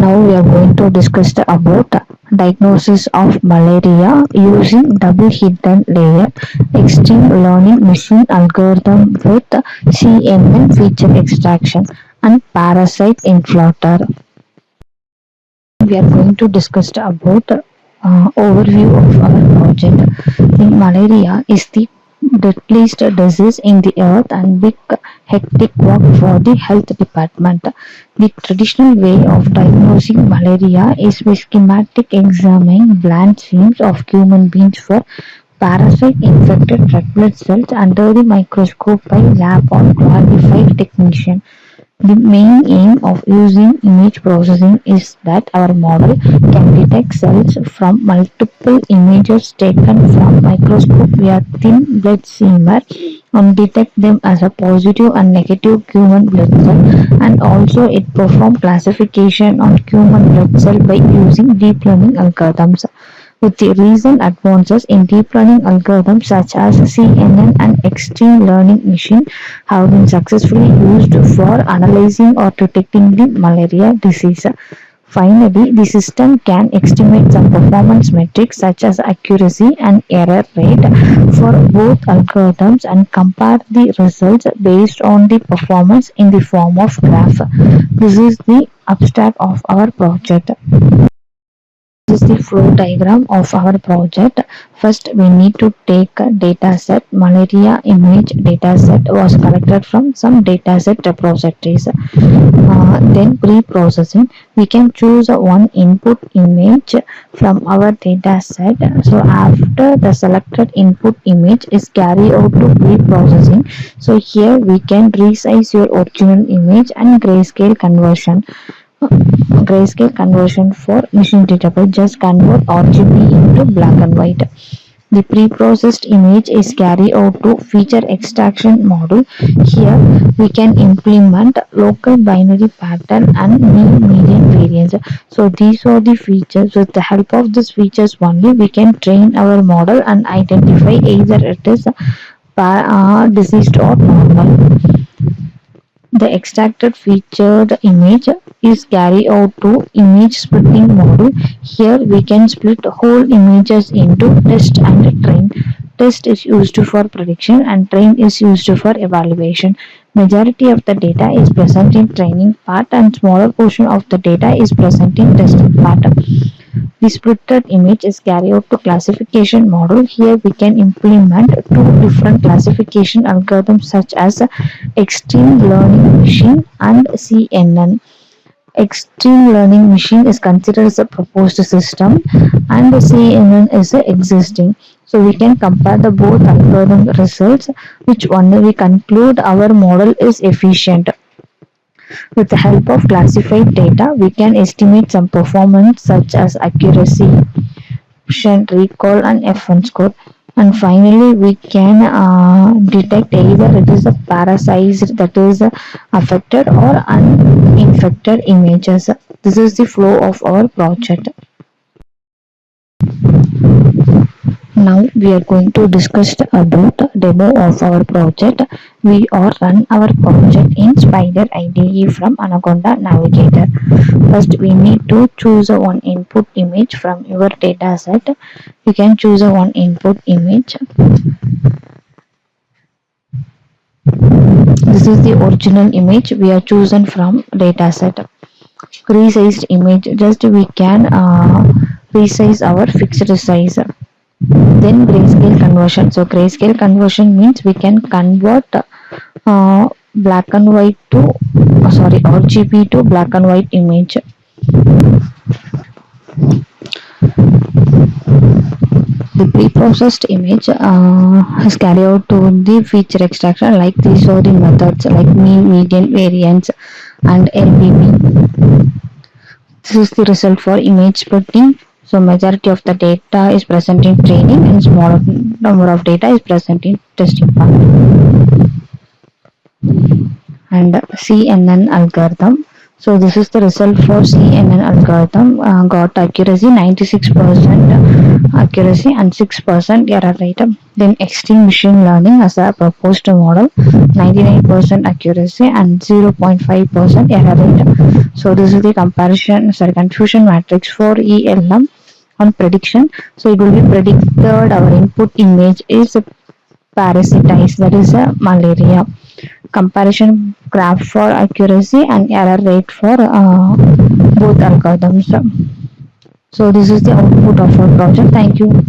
Now we are going to discuss about diagnosis of malaria using double hidden layer extreme learning machine algorithm with CNN feature extraction and parasite influencer. We are going to discuss about overview of our project. The malaria is the deadliest disease in the earth and big hectic work for the health department. The traditional way of diagnosing malaria is with schematic examining bland streams of human beings for parasite-infected red blood cells under the microscope by lab or qualified technician. The main aim of using image processing is that our model can detect cells from multiple images taken from microscope via thin blood streamer and detect them as a positive and negative human blood cell, and also it perform classification on human blood cell by using deep learning algorithms. With the recent advances in deep learning algorithms such as CNN and extreme learning machine have been successfully used for analyzing or detecting the malaria disease. Finally, the system can estimate some performance metrics such as accuracy and error rate for both algorithms and compare the results based on the performance in the form of graph. This is the abstract of our project. This is the flow diagram of our project. First, we need to take a data set. Malaria image data set was collected from some data set repositories. Then pre-processing, we can choose one input image from our data set. So after the selected input image is carried out to pre-processing, so here we can resize your original image and grayscale conversion for machine readable. Just convert RGB into black and white. The pre-processed image is carried out to feature extraction module. Here we can implement local binary pattern and mean median variance. So these are the features. With the help of these features only, we can train our model and identify either it is diseased or normal. The extracted featured image is carried out to image splitting module. Here we can split whole images into test and train. Test is used for prediction and train is used for evaluation. Majority of the data is present in training part and smaller portion of the data is present in testing part. The splitted image is carried out to classification module. Here we can implement two different classification algorithms such as extreme learning machine and CNN. Extreme learning machine is considered as a proposed system and the CNN is existing. So we can compare the both algorithm results, which only we conclude our model is efficient. With the help of classified data, we can estimate some performance such as accuracy, precision, recall, and F1 score. And finally, we can detect either it is a parasite that is affected or uninfected images. This is the flow of our project. Now we are going to discuss about demo of our project. We are run our project in Spider IDE from Anaconda Navigator. First, we need to choose one input image from your data set. You can choose one input image. This is the original image we are chosen from data set. Resized image, just we can resize our fixed size. Then grayscale conversion. So grayscale conversion means we can convert black and white to RGB to black and white image. The pre-processed image is carried out to the feature extraction. Like these are the methods like mean, median, variance, and LBB. This is the result for image splitting. So majority of the data is present in training and smaller number of data is present in testing part. And CNN algorithm. So this is the result for CNN algorithm. Got accuracy 96% accuracy and 6% error rate. Then extreme machine learning as a proposed model, 99% accuracy and 0.5% error rate. So this is the confusion matrix for ELM on prediction. So it will be predicted our input image is parasites, that is a malaria. Comparison graph for accuracy and error rate for both algorithms. So this is the output of our project. Thank you.